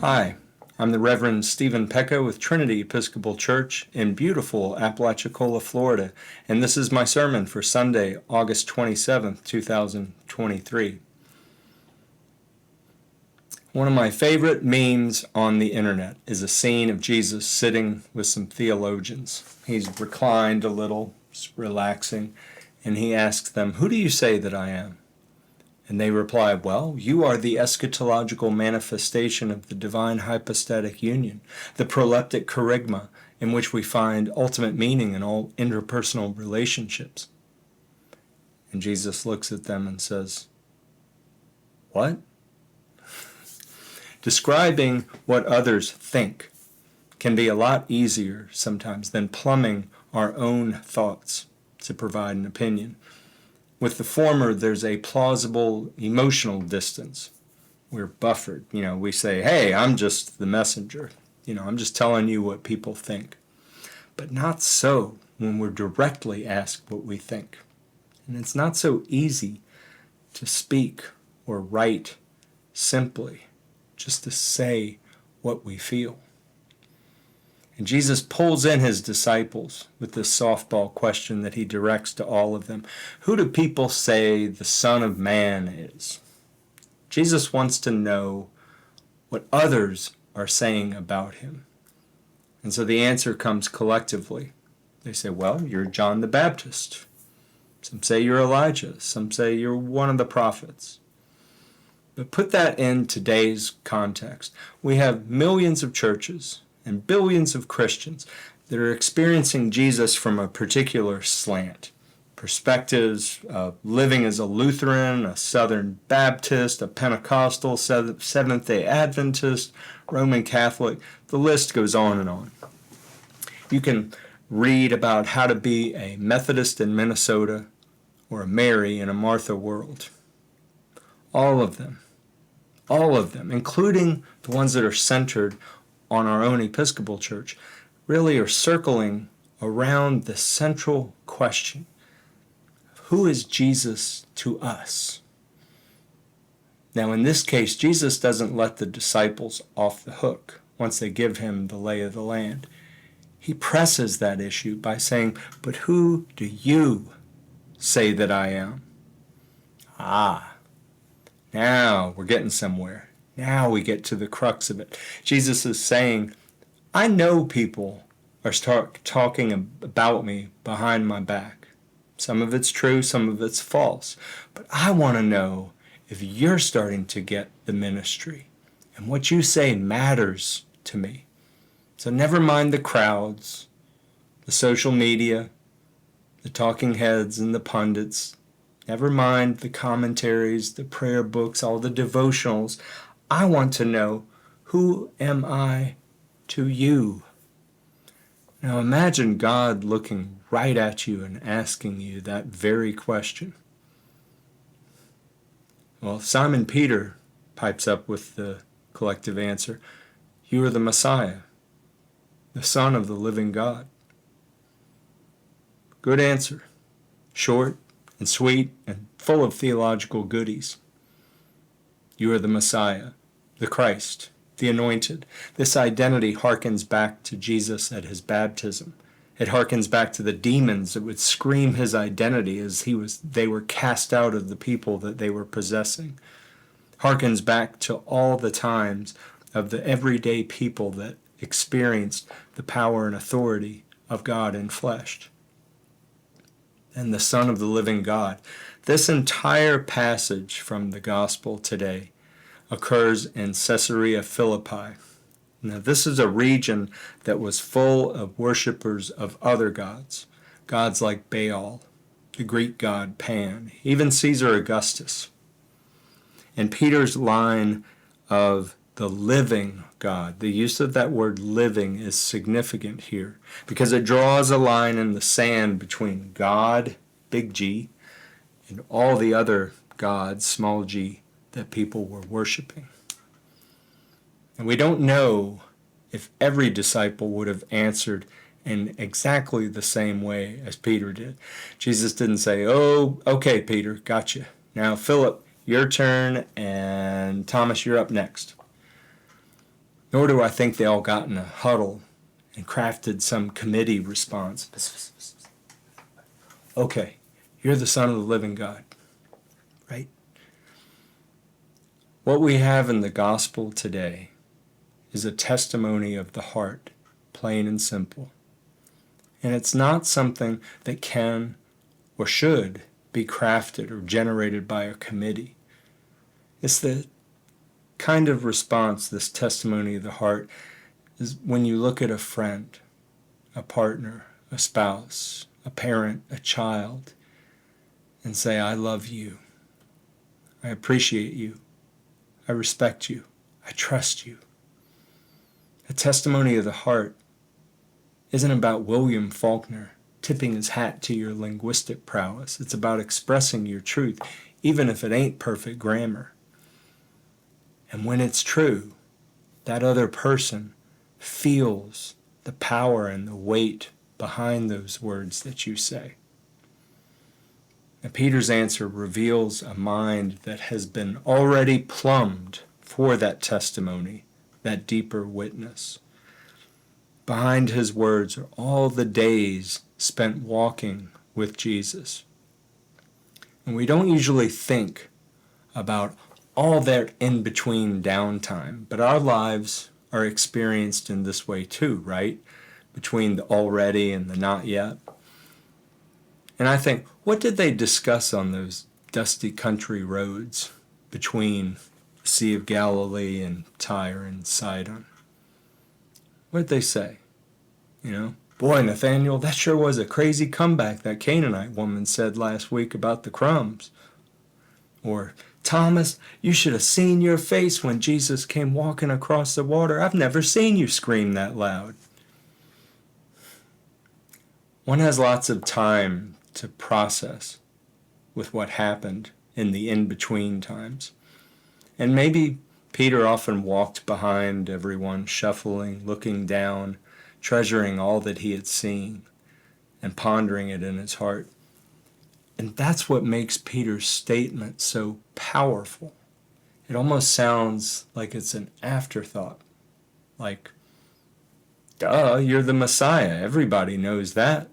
Hi, I'm the Reverend Stephen Pecca with Trinity Episcopal Church in beautiful Apalachicola, Florida, and this is my sermon for Sunday, August 27th, 2023. One of my favorite memes on the internet is a scene of Jesus sitting with some theologians. He's reclined a little, relaxing, and he asks them, "Who do you say that I am?" And they reply, "Well, you are the eschatological manifestation of the divine hypostatic union, the proleptic kerygma in which we find ultimate meaning in all interpersonal relationships." And Jesus looks at them and says, "What?" Describing what others think can be a lot easier sometimes than plumbing our own thoughts to provide an opinion. With the former, there's a plausible emotional distance. We're buffered. We say, "Hey, I'm just the messenger. I'm just telling you what people think." But not so when we're directly asked what we think. And it's not so easy to speak or write simply, just to say what we feel. And Jesus pulls in his disciples with this softball question that he directs to all of them. Who do people say the Son of Man is? Jesus wants to know what others are saying about him. And so the answer comes collectively. They say, "Well, you're John the Baptist." Some say you're Elijah. Some say you're one of the prophets. But put that in today's context. We have millions of churches and billions of Christians that are experiencing Jesus from a particular slant. Perspectives of living as a Lutheran, a Southern Baptist, a Pentecostal, Seventh-day Adventist, Roman Catholic. The list goes on and on. You can read about how to be a Methodist in Minnesota or a Mary in a Martha world. All of them, including the ones that are centered on our own Episcopal Church, really are circling around the central question: who is Jesus to us? Now, in this case, Jesus doesn't let the disciples off the hook once they give him the lay of the land. He presses that issue by saying, "But who do you say that I am?" Now we're getting somewhere. Now we get to the crux of it. Jesus is saying, I know people are talking about me behind my back. Some of it's true, some of it's false. But I want to know if you're starting to get the ministry and what you say matters to me. So never mind the crowds, the social media, the talking heads and the pundits. Never mind the commentaries, the prayer books, all the devotionals. I want to know, who am I to you? Now imagine God looking right at you and asking you that very question. Well, Simon Peter pipes up with the collective answer, "You are the Messiah, the Son of the living God." Good answer. Short and sweet and full of theological goodies. You are the Messiah, the Christ, the Anointed. This identity harkens back to Jesus at his baptism. It harkens back to the demons that would scream his identity as they were cast out of the people that they were possessing. Harkens back to all the times of the everyday people that experienced the power and authority of God in flesh. And the Son of the living God. This entire passage from the gospel today occurs in Caesarea Philippi. Now, this is a region that was full of worshipers of other gods, gods like Baal, the Greek god Pan, even Caesar Augustus. And Peter's line of the living God, the use of that word living is significant here because it draws a line in the sand between God, big G, and all the other gods, small g, that people were worshiping. And we don't know if every disciple would have answered in exactly the same way as Peter did. Jesus didn't say, "Oh, okay, Peter, gotcha. Now, Philip, your turn, and Thomas, you're up next." Nor do I think they all got in a huddle and crafted some committee response. Okay, you're the Son of the living God, right? What we have in the gospel today is a testimony of the heart, plain and simple. And it's not something that can or should be crafted or generated by a committee. It's the kind of response, this testimony of the heart, is when you look at a friend, a partner, a spouse, a parent, a child, and say, I love you, I appreciate you, I respect you, I trust you. A testimony of the heart isn't about William Faulkner tipping his hat to your linguistic prowess. It's about expressing your truth, even if it ain't perfect grammar. And when it's true, that other person feels the power and the weight behind those words that you say. And Peter's answer reveals a mind that has been already plumbed for that testimony, that deeper witness. Behind his words are all the days spent walking with Jesus. And we don't usually think about all that in-between downtime, but our lives are experienced in this way too, right? Between the already and the not yet. And I think, what did they discuss on those dusty country roads between the Sea of Galilee and Tyre and Sidon? What did they say? Boy, Nathaniel, that sure was a crazy comeback that Canaanite woman said last week about the crumbs. Or, Thomas, you should have seen your face when Jesus came walking across the water. I've never seen you scream that loud. One has lots of time to process with what happened in the in-between times. And maybe Peter often walked behind everyone, shuffling, looking down, treasuring all that he had seen and pondering it in his heart. And that's what makes Peter's statement so powerful. It almost sounds like it's an afterthought. Like, duh, you're the Messiah. Everybody knows that.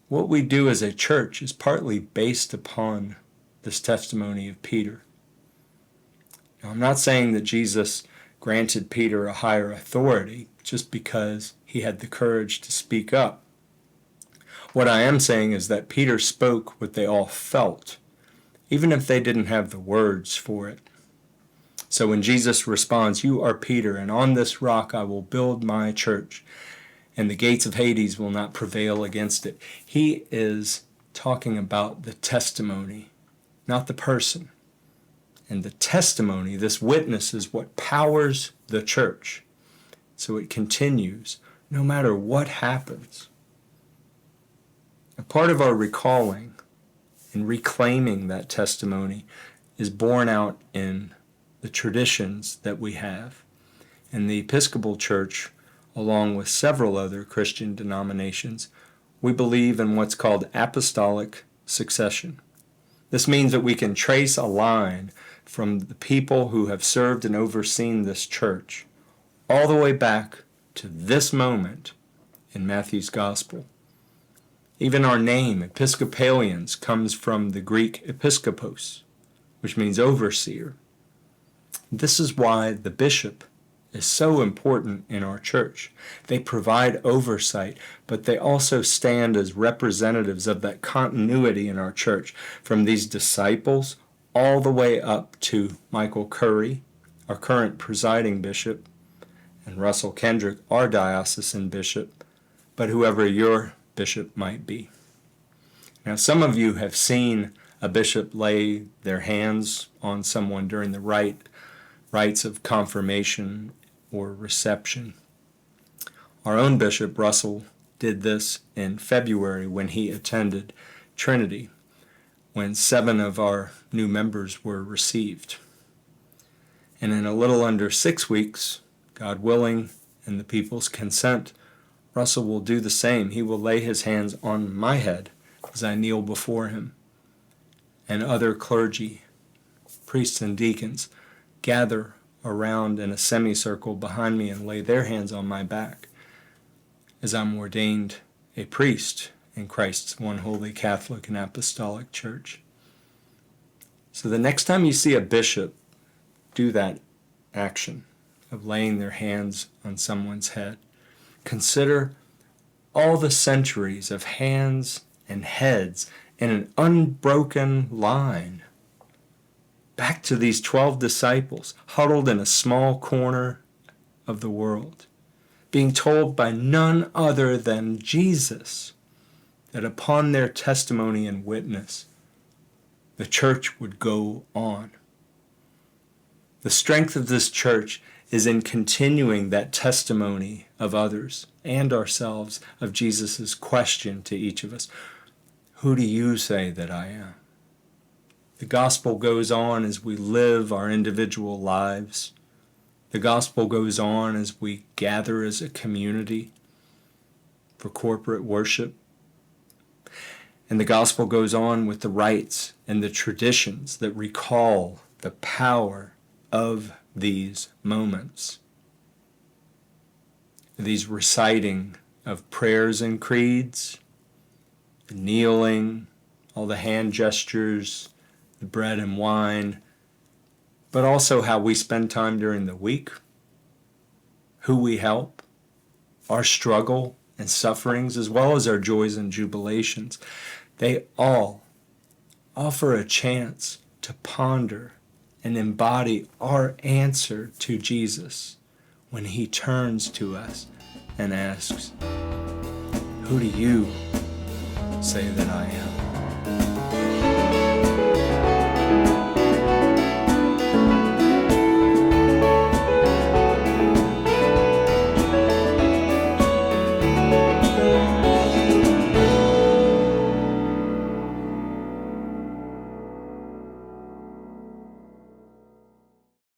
What we do as a church is partly based upon this testimony of Peter. Now, I'm not saying that Jesus granted Peter a higher authority just because he had the courage to speak up. What I am saying is that Peter spoke what they all felt, even if they didn't have the words for it. So when Jesus responds, you are Peter, and on this rock I will build my church, and the gates of Hades will not prevail against it. He is talking about the testimony, not the person. And the testimony, this witness, is what powers the church. So it continues no matter what happens. A part of our recalling and reclaiming that testimony is borne out in the traditions that we have. In the Episcopal Church, along with several other Christian denominations, we believe in what's called apostolic succession. This means that we can trace a line from the people who have served and overseen this church all the way back to this moment in Matthew's Gospel. Even our name, Episcopalians, comes from the Greek episkopos, which means overseer. This is why the bishop is so important in our church. They provide oversight, but they also stand as representatives of that continuity in our church, from these disciples all the way up to Michael Curry, our current presiding bishop, and Russell Kendrick, our diocesan bishop, but whoever your bishop might be. Now, some of you have seen a bishop lay their hands on someone during the rites of confirmation or reception. Our own Bishop Russell did this in February when he attended Trinity, when 7 of our new members were received. And in a little under 6 weeks, God willing and the people's consent, Russell will do the same. He will lay his hands on my head as I kneel before him, and other clergy, priests and deacons, gather around in a semicircle behind me and lay their hands on my back as I'm ordained a priest in Christ's one holy Catholic and Apostolic Church. So the next time you see a bishop do that action of laying their hands on someone's head, consider all the centuries of hands and heads in an unbroken line back to these 12 disciples huddled in a small corner of the world, being told by none other than Jesus that upon their testimony and witness, the church would go on. The strength of this church is in continuing that testimony of others and ourselves of Jesus' question to each of us. Who do you say that I am? The gospel goes on as we live our individual lives. The gospel goes on as we gather as a community for corporate worship. And the gospel goes on with the rites and the traditions that recall the power of these moments. These reciting of prayers and creeds, the kneeling, all the hand gestures, the bread and wine, but also how we spend time during the week, who we help, our struggle and sufferings, as well as our joys and jubilations. They all offer a chance to ponder and embody our answer to Jesus when he turns to us and asks, who do you say that I am?